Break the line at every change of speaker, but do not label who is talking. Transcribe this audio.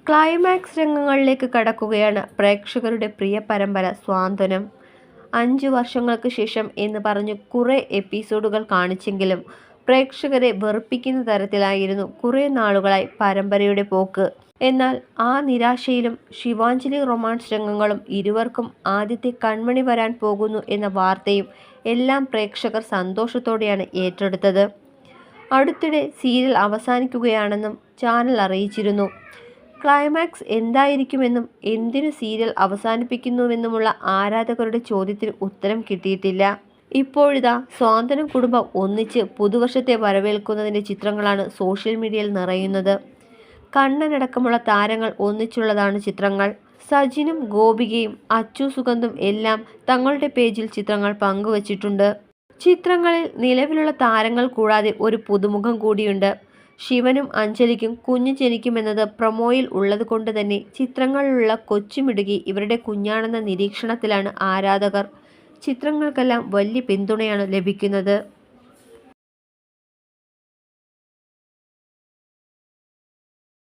Climax രംഗങ്ങളിലേക്ക് കടക്കുകയാണ് പ്രേക്ഷകരുടെ പ്രിയ പരമ്പര സ്വാന്തനം. 5 വർഷങ്ങൾക്ക് ശേഷം എന്ന് പറഞ്ഞ് കുറേ എപ്പിസോഡുകൾ കാണിച്ചെങ്കിലും പ്രേക്ഷകരെ വെറുപ്പിക്കുന്ന തരത്തിലായിരുന്നു കുറേ നാളുകളായി പരമ്പരയുടെ പോക്ക്. എന്നാൽ ആ നിരാശയിലും ശിവാഞ്ജലി റൊമാൻസ് രംഗങ്ങളും ഇരുവർക്കും ആദ്യത്തെ കൺമണി വരാൻ പോകുന്നു എന്ന വാർത്തയും എല്ലാം പ്രേക്ഷകർ സന്തോഷത്തോടെയാണ് ഏറ്റെടുത്തത്. അടുത്തിടെ സീരിയൽ അവസാനിക്കുകയാണെന്നും ചാനൽ അറിയിച്ചിരുന്നു. ക്ലൈമാക്സ് എന്തായിരിക്കുമെന്നും എന്തിനു സീരിയൽ അവസാനിപ്പിക്കുന്നുവെന്നുമുള്ള ആരാധകരുടെ ചോദ്യത്തിന് ഉത്തരം കിട്ടിയിട്ടില്ല. ഇപ്പോഴിതാ സ്വാന്തനം കുടുംബം ഒന്നിച്ച് പുതുവർഷത്തെ വരവേൽക്കുന്നതിൻ്റെ ചിത്രങ്ങളാണ് സോഷ്യൽ മീഡിയയിൽ നിറയുന്നത്. കണ്ണനടക്കമുള്ള താരങ്ങൾ ഒന്നിച്ചുള്ളതാണ് ചിത്രങ്ങൾ. സജിനും ഗോപികയും അച്ചു സുഗന്ധും എല്ലാം തങ്ങളുടെ പേജിൽ ചിത്രങ്ങൾ പങ്കുവച്ചിട്ടുണ്ട്. ചിത്രങ്ങളിൽ നിലവിലുള്ള താരങ്ങൾ കൂടാതെ ഒരു പുതുമുഖം കൂടിയുണ്ട്. ശിവനും അഞ്ജലിക്കും കുഞ്ഞു ജനിക്കുമെന്നത് പ്രൊമോയിൽ ഉള്ളതുകൊണ്ട് തന്നെ ചിത്രങ്ങളിലുള്ള കൊച്ചുമിടുക്കി ഇവരുടെ കുഞ്ഞാണെന്ന നിരീക്ഷണത്തിലാണ് ആരാധകർ. ചിത്രങ്ങൾക്കെല്ലാം വലിയ പിന്തുണയാണ് ലഭിക്കുന്നത്.